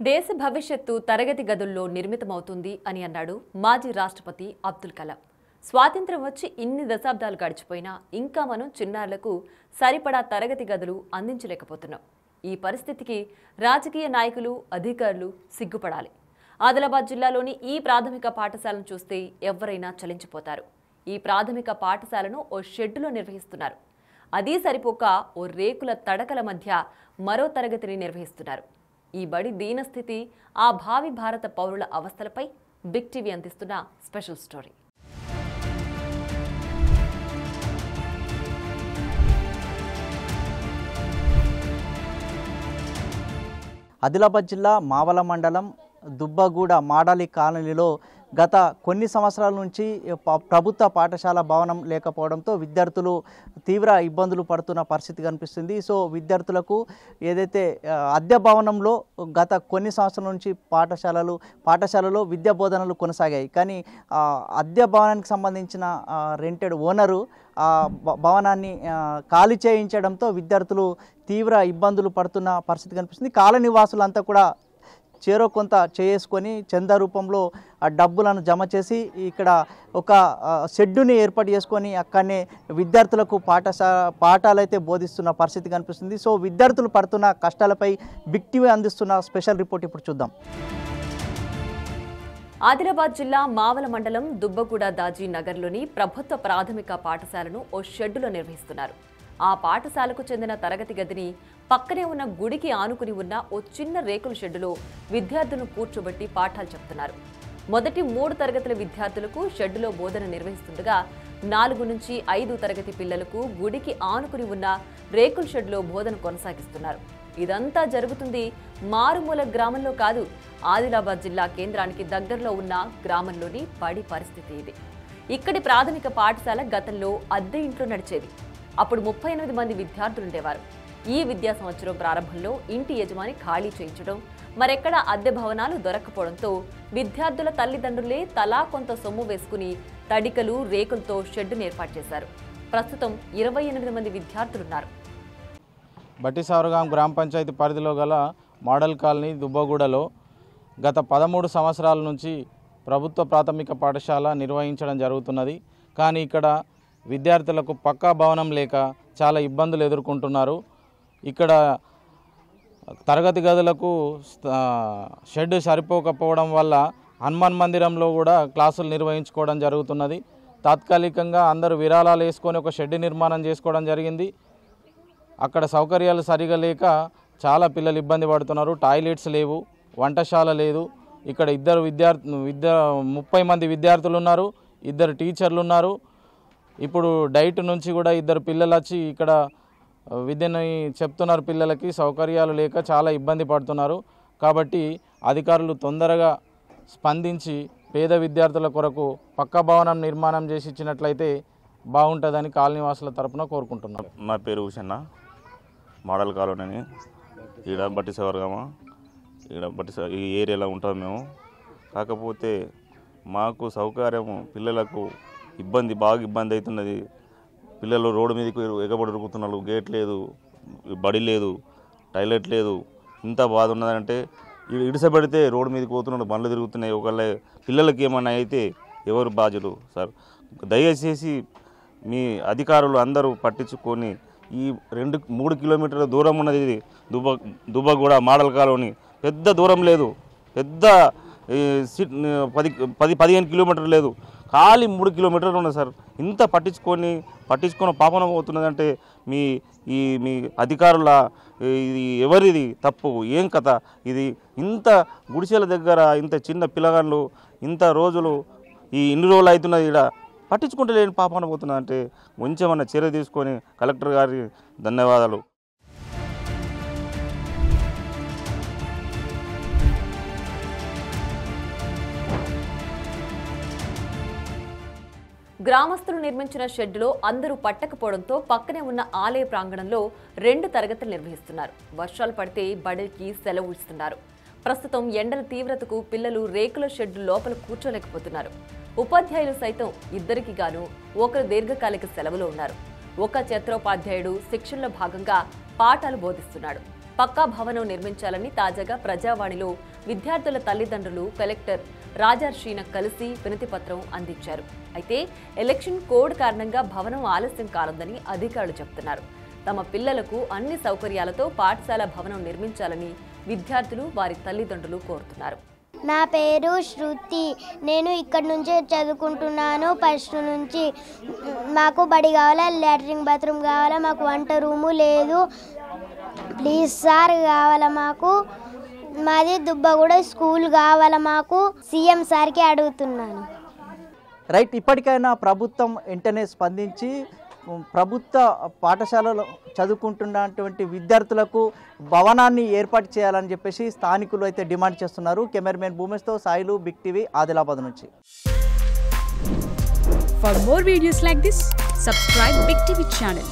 దేశ భవిష్యత్తు తరగతి గదుల్లో నిర్మితమవుతుంది అని అన్నాడు మాజీ రాష్ట్రపతి అబ్దుల్ కలాం. స్వాతంత్ర్యం వచ్చి ఇన్ని దశాబ్దాలు గడిచిపోయినా ఇంకా మనం చిన్నారులకు సరిపడా తరగతి గదులు అందించలేకపోతున్నాం. ఈ పరిస్థితికి రాజకీయ నాయకులు, అధికారులు సిగ్గుపడాలి. ఆదిలాబాద్ జిల్లాలోని ఈ ప్రాథమిక పాఠశాలను చూస్తే ఎవరైనా చలించిపోతారు. ఈ ప్రాథమిక పాఠశాలను ఓ షెడ్డులో నిర్వహిస్తున్నారు. అదీ సరిపోక ఓ రేకుల తడకల మధ్య మరో తరగతిని నిర్వహిస్తున్నారు. ఈ బడి దీనస్థితి, ఆ భావి భారత పౌరుల అవస్థలపై బిగ్ టీవీ అందిస్తున్న స్పెషల్ స్టోరీ. ఆదిలాబాద్ జిల్లా మావల మండలం దుబ్బగూడ మాడాలి కాలనీలో గత కొన్ని సంవత్సరాల నుంచి ప్రభుత్వ పాఠశాల భవనం లేకపోవడంతో విద్యార్థులు తీవ్ర ఇబ్బందులు పడుతున్న పరిస్థితి కనిపిస్తుంది. సో విద్యార్థులకు ఏదైతే అద్దె భవనంలో గత కొన్ని సంవత్సరాల నుంచి పాఠశాలలో విద్యా బోధనలు కొనసాగాయి. కానీ అద్దె భవనానికి సంబంధించిన రెంటెడ్ ఓనరు భవనాన్ని ఖాళీ చేయించడంతో విద్యార్థులు తీవ్ర ఇబ్బందులు పడుతున్న పరిస్థితి కనిపిస్తుంది. కాలనీ వాసులంతా కూడా చేరో కొంత చేసుకొని చందా రూపంలో ఆ డబ్బులను జమ చేసి ఇక్కడ ఒక షెడ్డుని ఏర్పాటు చేసుకొని అక్కడనే విద్యార్థులకు పాఠాలైతే బోధిస్తున్న పరిస్థితి కనిపిస్తుంది. సో విద్యార్థులు పడుతున్న కష్టాలపై బిగ్ టీవీ అందిస్తున్న స్పెషల్ రిపోర్ట్ ఇప్పుడు చూద్దాం. ఆదిలాబాద్ జిల్లా మావల మండలం దుబ్బగూడ దాజీ నగర్లోని ప్రభుత్వ ప్రాథమిక పాఠశాలను ఓ షెడ్డులో నిర్వహిస్తున్నారు. ఆ పాఠశాలకు చెందిన తరగతి గదిని పక్కనే ఉన్న గుడికి ఆనుకుని ఉన్న ఓ చిన్న రేకుల షెడ్డులో విద్యార్థులను కూర్చోబెట్టి పాఠాలు చెప్తున్నారు. మొదటి 3 తరగతుల విద్యార్థులకు షెడ్డులో బోధన నిర్వహిస్తుండగా 4 నుంచి 5 తరగతి పిల్లలకు గుడికి ఆనుకుని ఉన్న రేకుల షెడ్లో బోధన కొనసాగిస్తున్నారు. ఇదంతా జరుగుతుంది మారుమూల గ్రామంలో కాదు, ఆదిలాబాద్ జిల్లా కేంద్రానికి దగ్గరలో ఉన్న గ్రామంలోని బడి పరిస్థితి ఇది. ఇక్కడి ప్రాథమిక పాఠశాల గతంలో అద్దె ఇంట్లో నడిచేది. అప్పుడు 38 మంది విద్యార్థులు ఉండేవారు. ఈ విద్యా సంవత్సరం ప్రారంభంలో ఇంటి యజమాని ఖాళీ చేయించడం, మరెక్కడా అద్దె భవనాలు దొరక్కపోవడంతో విద్యార్థుల తల్లిదండ్రులే తలా కొంత సొమ్ము వేసుకుని తడికలు, రేకులతో షెడ్డును ఏర్పాటు చేశారు. ప్రస్తుతం 28 మంది విద్యార్థులున్నారు. బట్టిసావరగాం గ్రామ పంచాయతీ పరిధిలో గల మోడల్ కాలనీ దుబ్బగూడలో గత 13 సంవత్సరాల నుంచి ప్రభుత్వ ప్రాథమిక పాఠశాల నిర్వహించడం జరుగుతున్నది. కానీ ఇక్కడ విద్యార్థులకు పక్కా భవనం లేక చాలా ఇబ్బందులు ఎదుర్కొంటున్నారు. ఇక్కడ తరగతి గదులకు షెడ్ సరిపోకపోవడం వల్ల హనుమాన్ మందిరంలో కూడా క్లాసులు నిర్వహించుకోవడం జరుగుతున్నది. తాత్కాలికంగా అందరూ విరాళాలు వేసుకొని ఒక షెడ్ నిర్మాణం చేసుకోవడం జరిగింది. అక్కడ సౌకర్యాలు సరిగా లేక చాలా పిల్లలు ఇబ్బంది పడుతున్నారు. టాయిలెట్స్ లేవు, వంటశాల లేదు. ఇక్కడ 30 మంది విద్యార్థులు ఉన్నారు, 2 టీచర్లు ఉన్నారు. ఇప్పుడు డైట్ నుంచి కూడా 2 పిల్లలు వచ్చి ఇక్కడ విద్యని చెప్తున్నారు. పిల్లలకి సౌకర్యాలు లేక చాలా ఇబ్బంది పడుతున్నారు. కాబట్టి అధికారులు తొందరగా స్పందించి పేద విద్యార్థుల కొరకు పక్కా భవనం నిర్మాణం చేసి ఇచ్చినట్లయితే బాగుంటుందని కాలనీవాసుల తరపున కోరుకుంటున్నాం. నా పేరు ఉషన్న, మోడల్ కాలనీ, ఈడ బట్టిసావరగామ, ఈ ఏరియాలో ఉంటాం మేము. కాకపోతే మాకు సౌకర్యము పిల్లలకు బాగా ఇబ్బంది అవుతున్నది. పిల్లలు రోడ్డు మీదకి ఎగబడి ఉరుకుతున్నారు. గేట్ లేదు, బడి లేదు, టాయిలెట్ లేదు. ఇంత బాధ ఉన్నదంటే ఇడిసబెడితే రోడ్డు మీదకి పోతున్నారు, బండ్లు తిరుగుతున్నాయి. ఒకళ్ళ పిల్లలకి ఏమన్నా అయితే ఎవరు బాధ్యులు సార్? దయచేసి మీ అధికారులు అందరూ పట్టించుకొని ఈ 2-3 కిలోమీటర్ల దూరం ఉన్నది ఇది దుబ్బగూడ మోడల్ కాలనీ. పెద్ద దూరం లేదు, పెద్ద 10-15 కిలోమీటర్లు లేదు, ఖాళీ 3 కిలోమీటర్లు ఉన్నది సార్. ఇంత పట్టించుకొని పాపన పోతున్నదంటే మీ అధికారుల ఇది ఎవరిది తప్పు? ఏం కథ ఇది? ఇంత గుడిసెల దగ్గర ఇంత చిన్న పిల్లగాళ్ళు ఇంత రోజులు ఇన్ని రోజులు అవుతున్నది, ఇక్కడ పట్టించుకుంటే లేని పాపన పోతున్నదంటే కొంచెమన్నా చర్య తీసుకొని కలెక్టర్ గారి ధన్యవాదాలు. గ్రామస్తులు నిర్మించిన షెడ్డులో అందరూ పట్టకపోవడంతో పక్కనే ఉన్న ఆలయ ప్రాంగణంలో 2 తరగతులు నిర్వహిస్తున్నారు. వర్షాలు పడితే బడికి సెలవు ఇస్తున్నారు. ప్రస్తుతం ఎండల తీవ్రతకు పిల్లలు రేకుల షెడ్డు లోపల కూర్చోలేకపోతున్నారు. ఉపాధ్యాయులు సైతం ఇద్దరికి గాను ఒకరు దీర్ఘకాలిక సెలవులో ఉన్నారు. ఒక ఛత్రోపాధ్యాయుడు శిక్షణలో భాగంగా పాఠాలు బోధిస్తున్నాడు. పక్కా భవనం నిర్మించాలని తాజాగా ప్రజావాణిలో విద్యార్థుల తల్లిదండ్రులు కలెక్టర్ రాజర్షిని కలిసి వినతి పత్రం అందించారు. అయితే ఎలక్షన్ కోడ్ కారణంగా భవనం ఆలస్యం కానుందని అధికారులు చెబుతున్నారు. తమ పిల్లలకు అన్ని సౌకర్యాలతో పాఠశాల భవనం నిర్మించాలని విద్యార్థులు వారి తల్లిదండ్రులు కోరుతున్నారు. నా పేరు శృతి. నేను ఇక్కడ నుంచే చదువుకుంటున్నాను. ఫస్ట్ నుంచి మాకు బడి కావాలా, లాట్రిన్ బాత్రూమ్ కావాలా, మాకు వంట రూము లేదు. ప్లీజ్ సార్ కావాలా మాకు. మాది దుబ్బగూడ స్కూల్ కావాలా మాకు. సీఎం సార్కి అడుగుతున్నాను. రైట్, ఇప్పటికైనా ప్రభుత్వం వెంటనే స్పందించి ప్రభుత్వ పాఠశాలలో చదువుకుంటున్నటువంటి విద్యార్థులకు భవనాన్ని ఏర్పాటు చేయాలని చెప్పేసి స్థానికులు అయితే డిమాండ్ చేస్తున్నారు. కెమెరామెన్ భూమేష్తో సాయిలు, బిగ్ టీవీ, ఆదిలాబాద్ నుంచి. For more videos like this, subscribe Big TV channel.